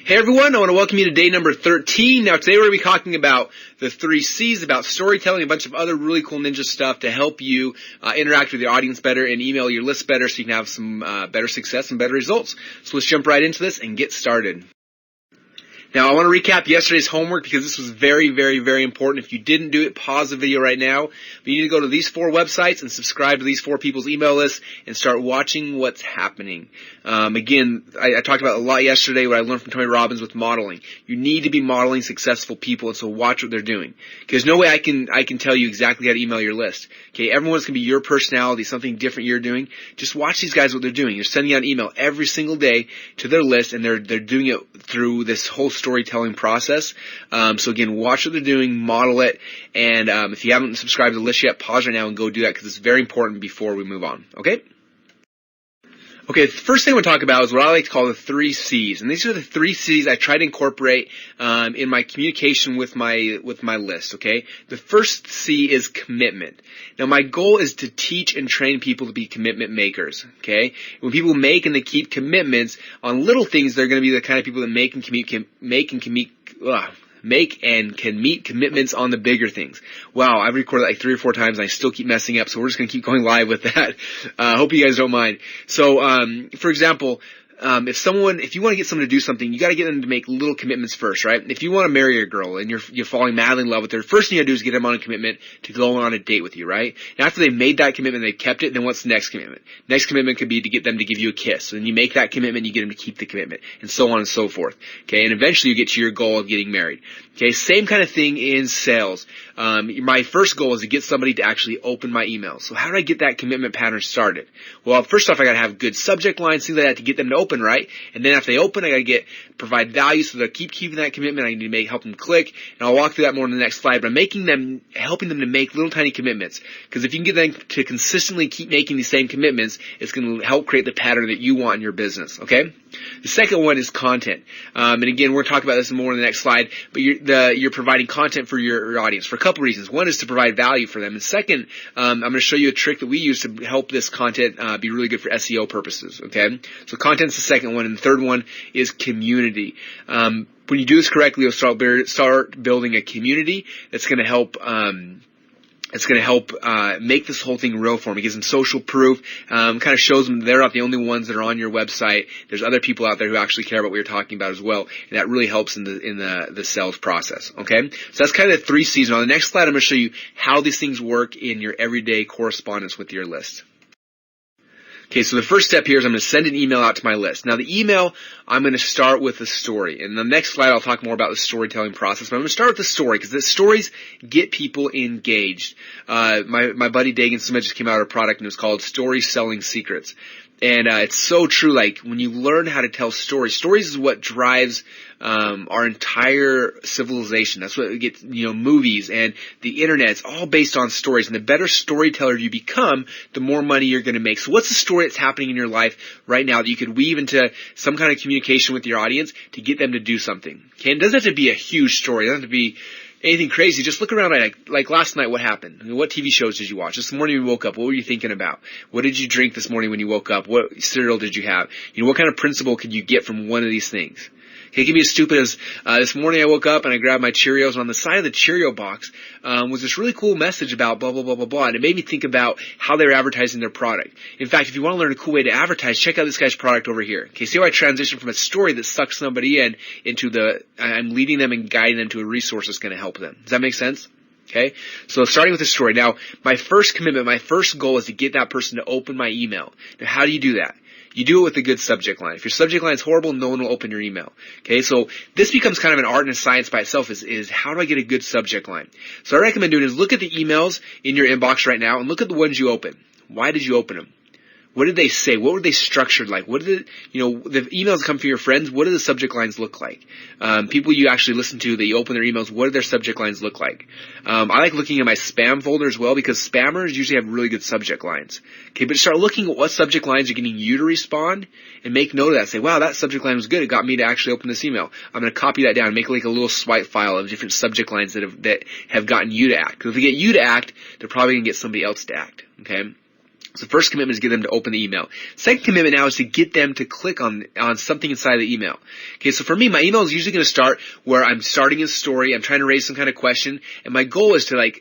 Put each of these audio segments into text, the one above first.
Hey everyone, I want to welcome you to day number 13. Now today we're going to be talking about the 3 C's, about storytelling, a bunch of other really cool ninja stuff to help you interact with your audience better and email your list better so you can have some better success and better results. So let's jump right into this and get started. Now, I want to recap yesterday's homework because this was very, very, very important. If you didn't do it, pause the video right now. But you need to go to these 4 websites and subscribe to these 4 people's email lists and start watching what's happening. Again, I talked about a lot yesterday what I learned from Tony Robbins with modeling. You need to be modeling successful people, and so watch what they're doing. Because no way I can tell you exactly how to email your list. Okay, everyone's going to be your personality, something different you're doing. Just watch these guys what they're doing. They're sending out an email every single day to their list, and they're doing it through this whole storytelling process. So again, watch what they're doing, model it, and if you haven't subscribed to the list yet, pause right now and go do that because it's very important before we move on. Okay? Okay, the first thing I want to talk about is what I like to call the 3 C's. And these are the 3 C's I try to incorporate in my communication with my list, okay? The first C is commitment. Now, my goal is to teach and train people to be commitment makers, okay? When people make and they keep commitments on little things, they're going to be the kind of people that make and can meet commitments on the bigger things. Wow, I've recorded like 3 or 4 times and I still keep messing up, so we're just going to keep going live with that. Hope you guys don't mind. So, for example, if you want to get someone to do something, you got to get them to make little commitments first, right? If you want to marry a girl and you're falling madly in love with her, first thing you got to do is get them on a commitment to go on a date with you, right? And after they've made that commitment, they've kept it, then what's the next commitment? Next commitment could be to get them to give you a kiss. So then you make that commitment, you get them to keep the commitment, and so on and so forth. Okay, and eventually you get to your goal of getting married. Okay, same kind of thing in sales. My first goal is to get somebody to actually open my email. So how do I get that commitment pattern started? Well, first off, I got to have good subject lines, things like that to get them to open, right? And then after they open, I got to provide value so they'll keep keeping that commitment. I need to help them click, and I'll walk through that more in the next slide. But I'm helping them to make little tiny commitments. Because if you can get them to consistently keep making these same commitments, it's going to help create the pattern that you want in your business. Okay? The second one is content. And again, we're going to talk about this more in the next slide. But you're providing content for your audience for a couple reasons. One is to provide value for them, and second, I'm going to show you a trick that we use to help this content be really good for SEO purposes. Okay? So content's the second one, and the third one is community. When you do this correctly, you'll start building a community that's going to help. It's going to help make this whole thing real for them. It gives them social proof, kind of shows them they're not the only ones that are on your website. There's other people out there who actually care about what you're talking about as well, and that really helps in the sales process. Okay, so that's kind of the 3 C's. Now, on the next slide, I'm going to show you how these things work in your everyday correspondence with your list. Okay, so the first step here is I'm going to send an email out to my list. Now, the email, I'm going to start with a story. In the next slide, I'll talk more about the storytelling process. But I'm going to start with the story because the stories get people engaged. My buddy Dagan Smith just came out with a product, and it was called Story Selling Secrets. And it's so true. Like, when you learn how to tell stories is what drives our entire civilization. That's what gets, movies and the internet. It's all based on stories. And the better storyteller you become, the more money you're going to make. So what's the story that's happening in your life right now that you could weave into some kind of communication with your audience to get them to do something? Okay, it doesn't have to be a huge story. It doesn't have to be anything crazy. Just look around like last night, what happened? What TV shows did you watch? This morning you woke up, what were you thinking about? What did you drink this morning when you woke up? What cereal did you have? What kind of principle could you get from one of these things? Okay, it can be as stupid as this morning I woke up and I grabbed my Cheerios, and on the side of the Cheerio box was this really cool message about blah, blah, blah, blah, blah, and it made me think about how they're advertising their product. In fact, if you want to learn a cool way to advertise, check out this guy's product over here. Okay, see how I transition from a story that sucks somebody into I'm leading them and guiding them to a resource that's going to help them. Does that make sense? Okay, so starting with the story. Now, my first commitment, my first goal is to get that person to open my email. Now, how do you do that? You do it with a good subject line. If your subject line is horrible, no one will open your email. Okay, so this becomes kind of an art and a science by itself is how do I get a good subject line? So I recommend doing is look at the emails in your inbox right now and look at the ones you open. Why did you open them? What did they say? What were they structured like? What did the emails that come from your friends, what do the subject lines look like? People you actually listen to, that you open their emails, what do their subject lines look like? I like looking at my spam folder as well because spammers usually have really good subject lines. Okay, but start looking at what subject lines are getting you to respond and make note of that. Say, wow, that subject line was good. It got me to actually open this email. I'm going to copy that down and make like a little swipe file of different subject lines that have gotten you to act. Because if they get you to act, they're probably going to get somebody else to act. Okay? So the first commitment is to get them to open the email. Second commitment now is to get them to click on something inside the email. Okay, so for me, my email is usually going to start where I'm starting a story, I'm trying to raise some kind of question, and my goal is to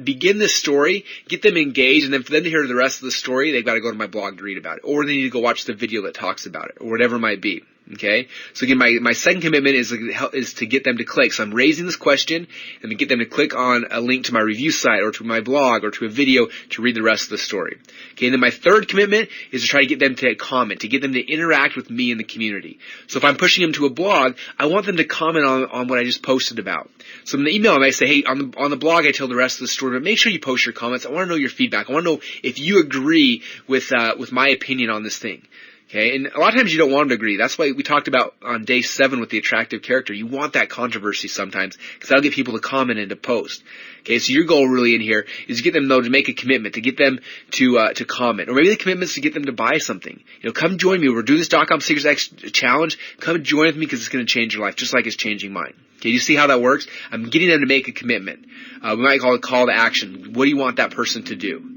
begin this story, get them engaged, and then for them to hear the rest of the story, they've got to go to my blog to read about it, or they need to go watch the video that talks about it, or whatever it might be. Okay, so again, my second commitment is to get them to click. So I'm raising this question and to get them to click on a link to my review site or to my blog or to a video to read the rest of the story. Okay, and then my third commitment is to try to get them to comment, to get them to interact with me in the community. So if I'm pushing them to a blog, I want them to comment on what I just posted about. So in the email, I might say, hey, on the blog, I tell the rest of the story, but make sure you post your comments. I want to know your feedback. I want to know if you agree with my opinion on this thing. Okay, and a lot of times you don't want them to agree. That's why we talked about on day 7 with the attractive character. You want that controversy sometimes because that'll get people to comment and to post. Okay, so your goal really in here is to get them though to make a commitment, to get them to comment, or maybe the commitment is to get them to buy something. Come join me. We're doing this .com Secrets X challenge. Come join with me because it's going to change your life, just like it's changing mine. Okay, you see how that works? I'm getting them to make a commitment. We might call it call to action. What do you want that person to do?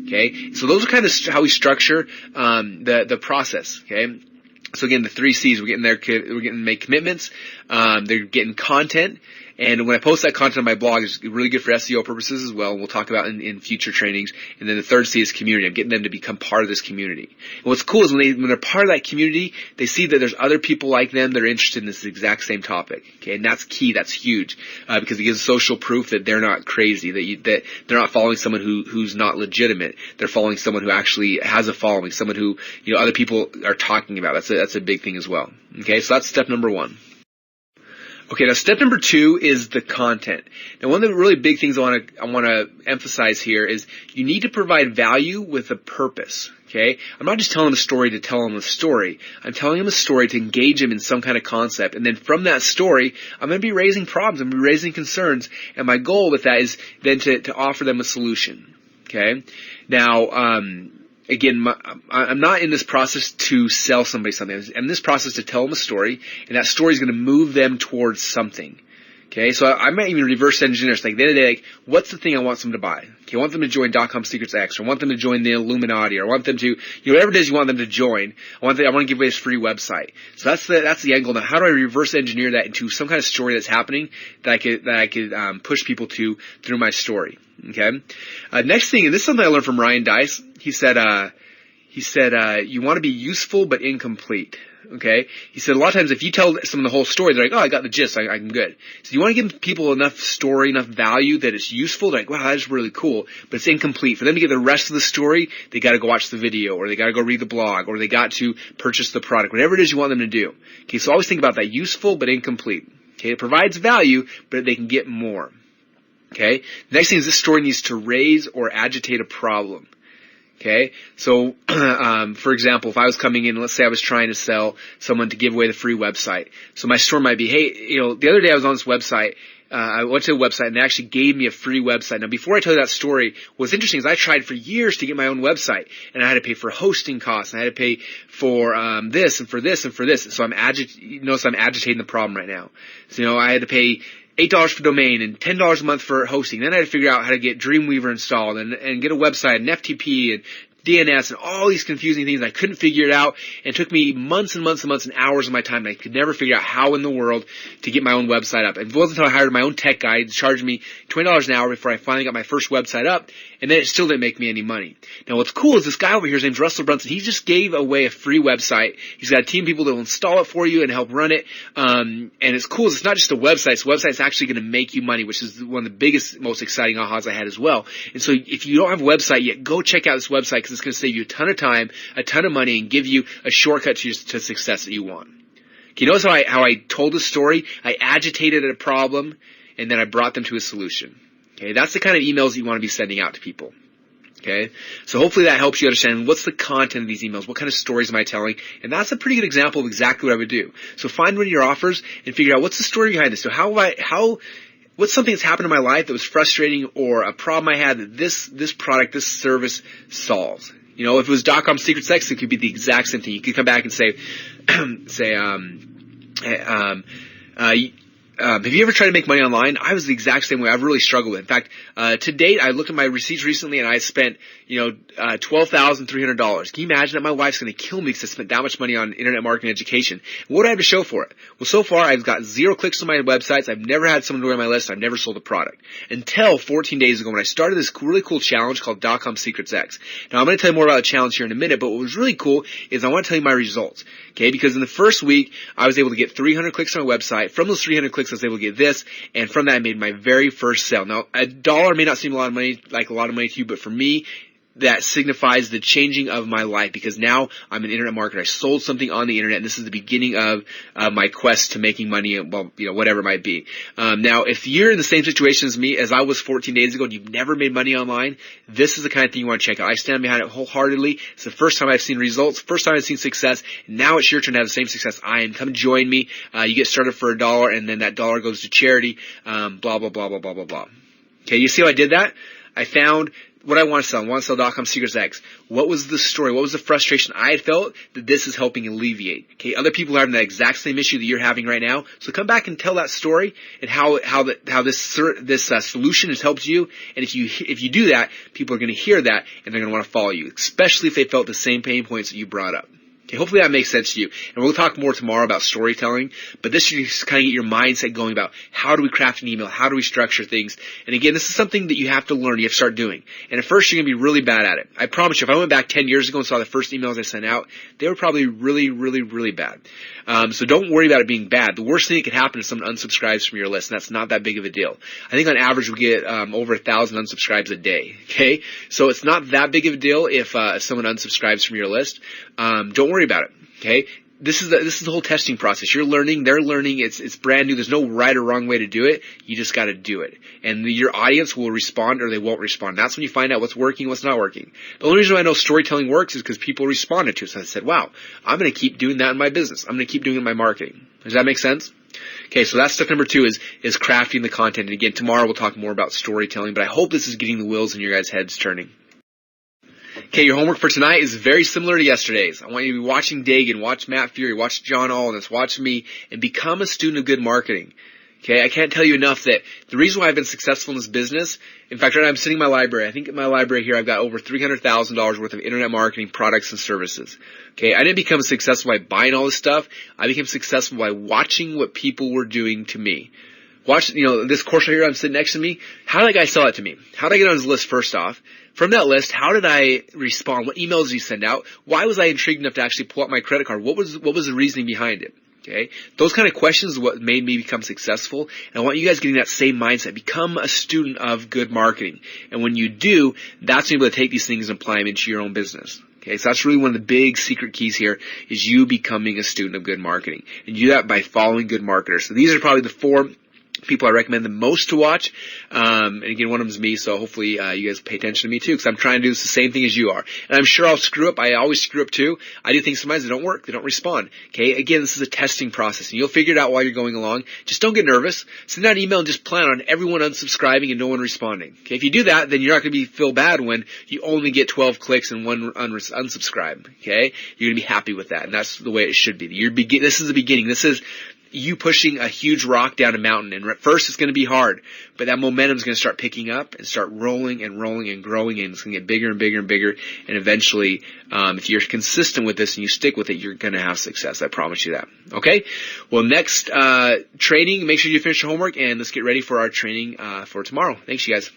Okay, so those are kind of how we structure the process. Okay, so again, the 3 C's: we're getting to make commitments, they're getting content, and when I post that content on my blog, it's really good for SEO purposes as well. And we'll talk about in future trainings. And then the third C is community. I'm getting them to become part of this community. And what's cool is when they're part of that community, they see that there's other people like them that are interested in this exact same topic. Okay, and that's key. That's huge because it gives social proof that they're not crazy, that they're not following someone who's not legitimate. They're following someone who actually has a following, someone who other people are talking about. That's a big thing as well. Okay, so that's step number 1. Okay, now step number 2 is the content. Now one of the really big things I want to emphasize here is you need to provide value with a purpose. Okay, I'm not just telling them a story to tell them a story. I'm telling them a story to engage them in some kind of concept, and then from that story, I'm going to be raising problems, I'm going to be raising concerns, and my goal with that is then to offer them a solution. Okay, now again, I'm not in this process to sell somebody something. I'm in this process to tell them a story, and that story is going to move them towards something. Okay, so I might even reverse engineer. It's like, at the end of the day, what's the thing I want them to buy? Okay, I want them to join .com Secrets X, or I want them to join the Illuminati, or I want them to, whatever it is you want them to join. I want to give away this free website. So that's the angle. Now, how do I reverse engineer that into some kind of story that's happening that I could push people to through my story? Okay. Next thing, and this is something I learned from Ryan Dice. He said, you want to be useful but incomplete. Okay? He said a lot of times if you tell someone the whole story, they're like, oh, I got the gist, I'm good. So you want to give people enough story, enough value that it's useful. They're like, wow, that's really cool. But it's incomplete. For them to get the rest of the story, they got to go watch the video, or they got to go read the blog, or they got to purchase the product, whatever it is you want them to do. Okay, so always think about that, useful but incomplete. Okay, it provides value, but they can get more. Okay, the next thing is this story needs to raise or agitate a problem. Okay, so for example, if I was coming in, let's say I was trying to sell someone to give away the free website. So my story might be, hey, the other day I was on this website. I went to a website and they actually gave me a free website. Now, before I tell you that story, what's interesting is I tried for years to get my own website, and I had to pay for hosting costs, and I had to pay for this and for this and for this. So I'm agitating the problem right now. So I had to pay $8 for domain and $10 a month for hosting. Then I had to figure out how to get Dreamweaver installed and get a website and FTP and DNS and all these confusing things. I couldn't figure it out, and it took me months and months and months and hours of my time, and I could never figure out how in the world to get my own website up. And it wasn't until I hired my own tech guy, he charged me $20 an hour before I finally got my first website up, and then it still didn't make me any money. Now what's cool is this guy over here, his name's Russell Brunson, he just gave away a free website. He's got a team of people that will install it for you and help run it, and it's cool, it's not just a website, the website's actually going to make you money, which is one of the biggest, most exciting ahas I had as well. And so if you don't have a website yet, go check out this website, because it's going to save you a ton of time, a ton of money, and give you a shortcut to success that you want. Okay, notice how I told the story? I agitated a problem, and then I brought them to a solution. Okay, that's the kind of emails that you want to be sending out to people. Okay, so hopefully that helps you understand what's the content of these emails, what kind of stories am I telling, and that's a pretty good example of exactly what I would do. So find one of your offers and figure out what's the story behind this. So what's something that's happened in my life that was frustrating, or a problem I had that this product, this service solves. If it was .com Secrets X, it could be the exact same thing. You could come back and say, have you ever tried to make money online? I was the exact same way. I've really struggled with it. In fact, to date, I looked at my receipts recently, and I spent, $12,300. Can you imagine that? My wife's going to kill me because I spent that much money on internet marketing education. What do I have to show for it? Well, so far I've got 0 clicks on my websites. I've never had someone join my list. I've never sold a product until 14 days ago when I started this really cool challenge called .com Secrets X. Now I'm going to tell you more about the challenge here in a minute, but what was really cool is I want to tell you my results. Okay, because in the first week I was able to get 300 clicks on my website. From those 300 clicks I was able to get this, and from that I made my very first sale. Now $1 may not seem a lot of money, like a lot of money to you, but for me, that signifies the changing of my life, because now I'm an internet marketer. I sold something on the internet, and this is the beginning of my quest to making money, well, whatever it might be. Now, if you're in the same situation as me, as I was 14 days ago, and you've never made money online, this is the kind of thing you want to check out. I stand behind it wholeheartedly. It's the first time I've seen results, first time I've seen success, and now it's your turn to have the same success I am. Come join me. You get started for $1, and then that $1 goes to charity, blah, blah, blah, blah, blah, blah, blah. Okay, you see how I did that? I found what I want to sell. I want to sell .com Secrets X. What was the story? What was the frustration I had felt that this is helping alleviate? Okay, other people are having the exact same issue that you're having right now. So come back and tell that story and how this solution has helped you. And if you do that, people are going to hear that and they're going to want to follow you, especially if they felt the same pain points that you brought up. Okay, hopefully that makes sense to you. And we'll talk more tomorrow about storytelling, but this should just kind of get your mindset going about how do we craft an email, how do we structure things. And again, this is something that you have to learn, you have to start doing. And at first you're going to be really bad at it. I promise you, if I went back 10 years ago and saw the first emails I sent out, they were probably really, really, really bad. So don't worry about it being bad. The worst thing that could happen is someone unsubscribes from your list, and that's not that big of a deal. I think on average we get over 1,000 unsubscribes a day. Okay, so it's not that big of a deal if someone unsubscribes from your list. Don't worry about it. Okay, this is the whole testing process. You're learning, they're learning. It's brand new. There's no right or wrong way to do it. You just got to do it, and your audience will respond or they won't respond. That's when you find out what's working, what's not working. The only reason I know storytelling works is because people responded to it. So I said, wow, I'm going to keep doing that in my business. I'm going to keep doing it in my marketing. Does that make sense? Okay, so that's step number 2 is crafting the content. And again, tomorrow we'll talk more about storytelling, but I hope this is getting the wheels in your guys' heads turning. Okay, your homework for tonight is very similar to yesterday's. I want you to be watching Dagan, watch Matt Fury, watch John Allness, watch me, and become a student of good marketing. Okay, I can't tell you enough that the reason why I've been successful in this business, in fact, right now I'm sitting in my library. I think in my library here I've got over $300,000 worth of internet marketing products and services. Okay, I didn't become successful by buying all this stuff. I became successful by watching what people were doing to me. Watch, this course right here I'm sitting next to me. How did that guy sell it to me? How did I get on his list first off? From that list, how did I respond? What emails did he send out? Why was I intrigued enough to actually pull out my credit card? What was the reasoning behind it? Okay, those kind of questions is what made me become successful. And I want you guys getting that same mindset. Become a student of good marketing. And when you do, that's when you're able to take these things and apply them into your own business. Okay, so that's really one of the big secret keys here is you becoming a student of good marketing. And you do that by following good marketers. So these are probably the 4 people I recommend the most to watch. And again, one of them is me, so hopefully you guys pay attention to me too, because I'm trying to do the same thing as you are. And I'm sure I'll screw up. I always screw up too. I do things sometimes that don't work. They don't respond. Okay, again, this is a testing process, and you'll figure it out while you're going along. Just don't get nervous. Send out an email and just plan on everyone unsubscribing and no one responding. Okay, if you do that, then you're not going to feel bad when you only get 12 clicks and 1 unsubscribe. Okay, you're going to be happy with that, and that's the way it should be. This is the beginning. This is you pushing a huge rock down a mountain, and at first it's going to be hard, but that momentum is going to start picking up and start rolling and rolling and growing, and it's going to get bigger and bigger and bigger, and eventually, if you're consistent with this and you stick with it, you're going to have success. I promise you that. Okay? Well, next training, make sure you finish your homework, and let's get ready for our training for tomorrow. Thanks, you guys.